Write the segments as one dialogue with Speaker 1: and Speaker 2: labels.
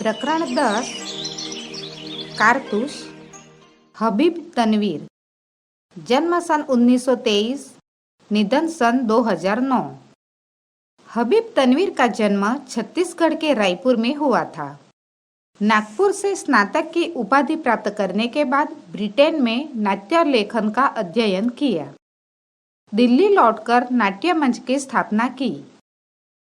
Speaker 1: प्रकरण 10 कारतूस। हबीब तनवीर, जन्म सन 1923, निधन सन 2009। हबीब तनवीर का जन्म छत्तीसगढ़ के रायपुर में हुआ था। नागपुर से स्नातक की उपाधि प्राप्त करने के बाद ब्रिटेन में नाट्य लेखन का अध्ययन किया। दिल्ली लौटकर नाट्य मंच की स्थापना की।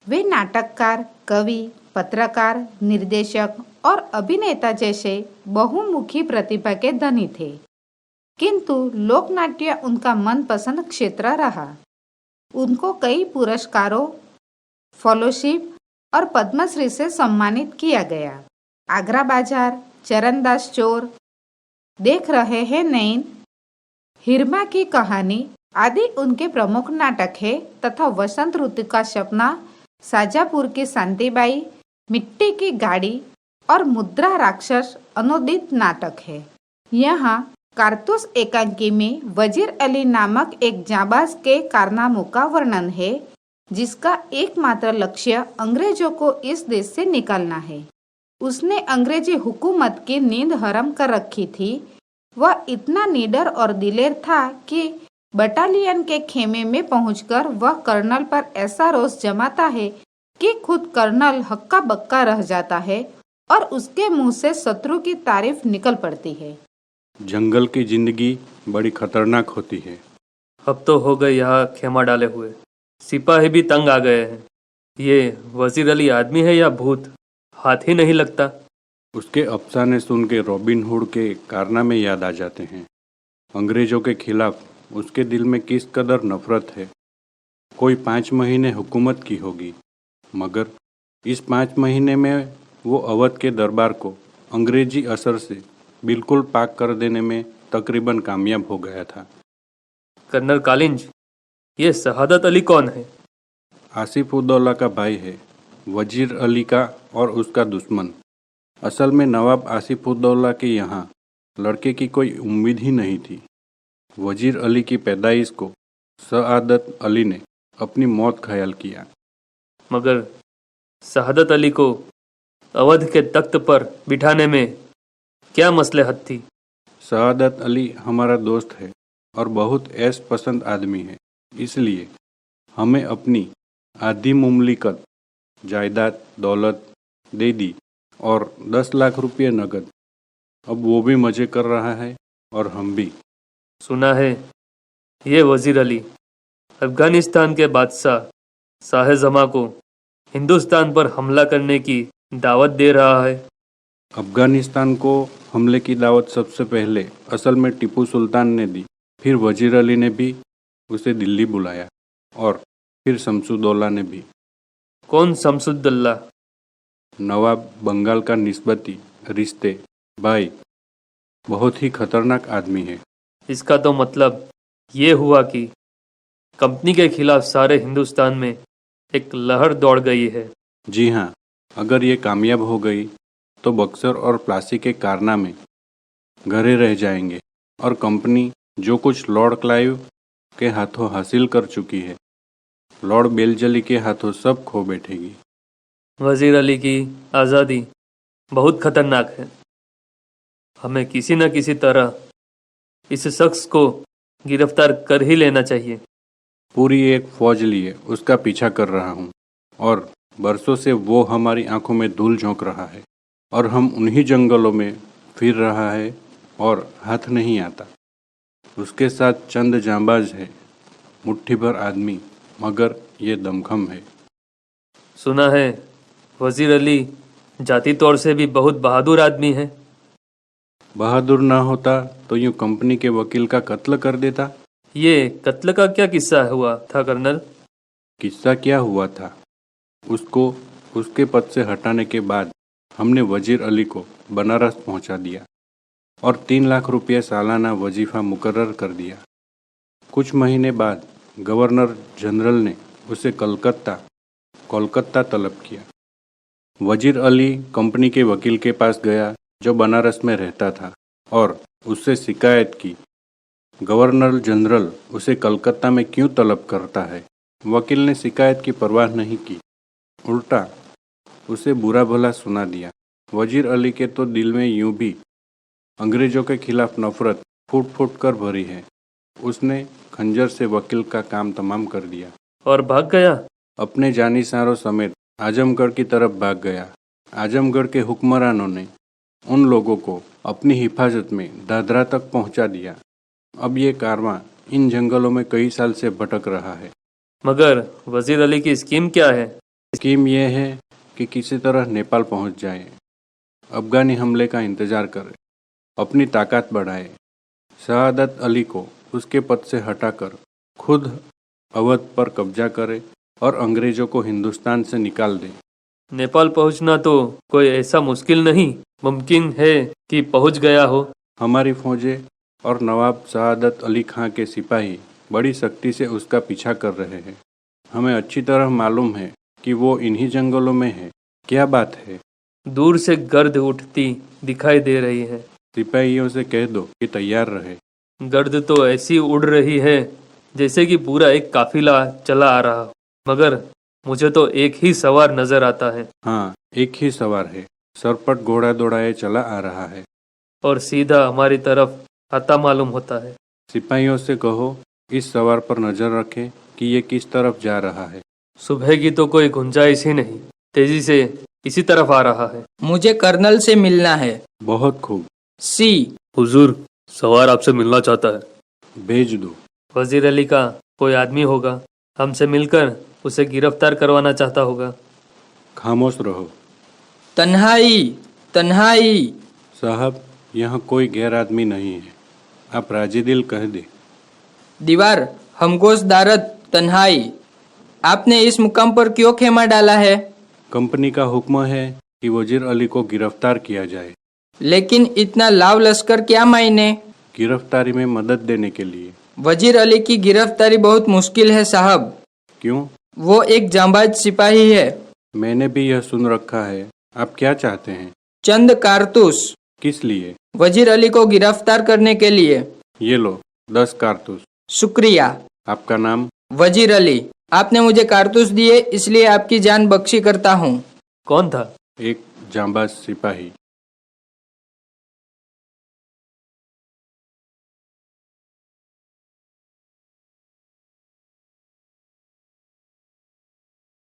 Speaker 1: वे नाटककार, कवि, पत्रकार, निर्देशक और अभिनेता जैसे बहुमुखी प्रतिभा के धनी थे, किंतु लोकनाट्य उनका मनपसंद क्षेत्र रहा। उनको कई पुरस्कारों, फेलोशिप और पद्मश्री से सम्मानित किया गया। आगरा बाजार, चरणदास चोर, देख रहे हैं नैन, हिरमा की कहानी आदि उनके प्रमुख नाटक है तथा वसंत ऋतु का सपना, शाजापुर की शांतिबाई, मिट्टी की गाड़ी और मुद्रा राक्षस अनुदित नाटक है। यहाँ कारतूस एकांकी में वजीर अली नामक एक जाबाज के कारनामों का वर्णन है, जिसका एकमात्र लक्ष्य अंग्रेजों को इस देश से निकालना है। उसने अंग्रेजी हुकूमत की नींद हराम कर रखी थी। वह इतना निडर और दिलेर था कि बटालियन के खेमे में पहुंचकर वह कर्नल पर ऐसा रोष जमाता है कि खुद कर्नल हक्का बक्का रह जाता है और उसके मुंह से शत्रु की तारीफ निकल पड़ती है।
Speaker 2: जंगल की जिंदगी बड़ी खतरनाक होती है।
Speaker 3: अब तो हो गए यहाँ खेमा डाले हुए, सिपाही भी तंग आ गए हैं। ये वजीर अली आदमी है या भूत, हाथ ही नहीं लगता।
Speaker 2: उसके अफसाने सुन के रॉबिन हुड के कारनामे याद आ जाते हैं। अंग्रेजों के खिलाफ उसके दिल में किस कदर नफरत है। कोई 5 महीने हुकूमत की होगी, मगर इस 5 महीने में वो अवध के दरबार को अंग्रेजी असर से बिल्कुल पाक कर देने में तकरीबन कामयाब हो गया था।
Speaker 3: कर्नल कालिंज, ये शहादत अली कौन है?
Speaker 2: आसिफ उद्दौला का भाई है, वजीर अली का और उसका दुश्मन। असल में नवाब आसिफ उद्दौला के यहाँ लड़के की कोई उम्मीद ही नहीं थी। वजीर अली की पैदाइश को सआदत अली ने अपनी मौत ख्याल किया।
Speaker 3: मगर शहादत अली को अवध के तख्त पर बिठाने में क्या मसलहत थी?
Speaker 2: सआदत अली हमारा दोस्त है और बहुत ऐश पसंद आदमी है, इसलिए हमें अपनी आधी मुमलिकत, जायदाद, दौलत दे दी और 10 लाख रुपये नगद। अब वो भी मज़े कर रहा है और हम भी।
Speaker 3: सुना है ये वजीर अली अफगानिस्तान के बादशाह शाह जमा को हिंदुस्तान पर हमला करने की दावत दे रहा है।
Speaker 2: अफगानिस्तान को हमले की दावत सबसे पहले असल में टीपू सुल्तान ने दी, फिर वजीर अली ने भी उसे दिल्ली बुलाया और फिर शमसुद्दौला ने भी।
Speaker 3: कौन शमसुद्दौला?
Speaker 2: नवाब बंगाल का निस्बती रिश्ते भाई, बहुत ही खतरनाक आदमी है।
Speaker 3: इसका तो मतलब ये हुआ कि कंपनी के खिलाफ सारे हिंदुस्तान में एक लहर दौड़ गई है।
Speaker 2: जी हाँ, अगर ये कामयाब हो गई तो बक्सर और प्लासी के कारनामे घरे रह जाएंगे और कंपनी जो कुछ लॉर्ड क्लाइव के हाथों हासिल कर चुकी है, लॉर्ड बेलजली के हाथों सब खो बैठेगी।
Speaker 3: वजीर अली की आज़ादी बहुत खतरनाक है। हमें किसी न किसी तरह इस शख्स को गिरफ्तार कर ही लेना चाहिए।
Speaker 2: पूरी एक फौज लिए उसका पीछा कर रहा हूँ और बरसों से वो हमारी आंखों में धूल झोंक रहा है और हम उन्हीं जंगलों में फिर रहा है और हाथ नहीं आता। उसके साथ चंद जांबाज है, मुट्ठी भर आदमी, मगर ये दमखम है।
Speaker 3: सुना है वजीर अली जाति तौर से भी बहुत बहादुर आदमी है।
Speaker 2: बहादुर ना होता तो यूँ कंपनी के वकील का कत्ल कर देता।
Speaker 3: ये कत्ल का क्या किस्सा हुआ था कर्नल?
Speaker 2: किस्सा क्या हुआ था, उसको उसके पद से हटाने के बाद हमने वजीर अली को बनारस पहुंचा दिया और 3 लाख रुपये सालाना वजीफ़ा मुकर्रर कर दिया। कुछ महीने बाद गवर्नर जनरल ने उसे कोलकाता तलब किया। वजीर अली कंपनी के वकील के पास गया जो बनारस में रहता था और उससे शिकायत की। गवर्नर जनरल उसे कलकत्ता में क्यों तलब करता है? वकील ने शिकायत की परवाह नहीं की, उल्टा उसे बुरा भला सुना दिया वजीर अली के तो दिल में यूं भी अंग्रेजों के खिलाफ नफरत फूट फूट कर भरी है। उसने खंजर से वकील का काम तमाम कर दिया
Speaker 3: और भाग गया।
Speaker 2: अपने जानिसारों समेत आजमगढ़ की तरफ भाग गया। आजमगढ़ के हुक्मरानों ने उन लोगों को अपनी हिफाजत में दादरा तक पहुंचा दिया। अब ये कारवां इन जंगलों में कई साल से भटक रहा है।
Speaker 3: मगर वजीर अली की स्कीम क्या है?
Speaker 2: स्कीम यह है कि किसी तरह नेपाल पहुंच जाए, अफगानी हमले का इंतजार करे, अपनी ताकत बढ़ाए, शहादत अली को उसके पद से हटाकर खुद अवध पर कब्जा करे और अंग्रेजों को हिंदुस्तान से निकाल दे।
Speaker 3: नेपाल पहुंचना तो कोई ऐसा मुश्किल नहीं, मुमकिन है कि पहुंच गया हो।
Speaker 2: हमारी फौजें और नवाब शहादत अली खां के सिपाही बड़ी सख्ती से उसका पीछा कर रहे हैं। हमें अच्छी तरह मालूम है कि वो इन्हीं जंगलों में है। क्या बात है?
Speaker 3: दूर से गर्द उठती दिखाई दे रही है।
Speaker 2: सिपाहियों से कह दो कि तैयार रहे।
Speaker 3: गर्द तो ऐसी उड़ रही है जैसे कि पूरा एक काफिला चला आ रहा हो, मगर मुझे तो एक ही सवार नजर आता है।
Speaker 2: हाँ, एक ही सवार है, सरपट घोड़ा दौड़ाए चला आ रहा है
Speaker 3: और सीधा हमारी तरफ आता मालूम होता है।
Speaker 2: सिपाहियों से कहो इस सवार पर नजर रखें कि ये किस तरफ जा रहा है।
Speaker 3: सुबह की तो कोई गुंजाइश ही नहीं, तेजी से इसी तरफ आ रहा है।
Speaker 4: मुझे कर्नल से मिलना है।
Speaker 2: बहुत खूब,
Speaker 4: सी।
Speaker 3: हुजूर, सवार आपसे मिलना चाहता है।
Speaker 2: भेज दो।
Speaker 3: वजीर अली का कोई आदमी होगा, हमसे मिलकर उसे गिरफ्तार करवाना चाहता होगा।
Speaker 2: खामोश रहो।
Speaker 4: तन्हाई, तन्हाई।
Speaker 2: साहब, यहाँ कोई गैर आदमी नहीं है, आप राजी दिल कह दे।
Speaker 4: दीवार, हमगोश दारद, तन्हाई। आपने इस मुकाम पर क्यों खेमा डाला है?
Speaker 2: कंपनी का हुक्म है कि वजीर अली को गिरफ्तार किया जाए।
Speaker 4: लेकिन इतना लाव लश्कर क्या मायने?
Speaker 2: गिरफ्तारी में मदद देने के लिए।
Speaker 4: वजीर अली की गिरफ्तारी बहुत मुश्किल है साहब।
Speaker 2: क्यों?
Speaker 4: वो एक जांबाज सिपाही है।
Speaker 2: मैंने भी यह सुन रखा है। आप क्या चाहते हैं?
Speaker 4: चंद कारतूस।
Speaker 2: किस लिए?
Speaker 4: वजीर अली को गिरफ्तार करने के लिए।
Speaker 2: ये लो 10 कारतूस।
Speaker 4: शुक्रिया।
Speaker 2: आपका नाम?
Speaker 4: वजीर अली। आपने मुझे कारतूस दिए इसलिए आपकी जान बख्शी करता हूँ।
Speaker 3: कौन था?
Speaker 2: एक जांबाज सिपाही।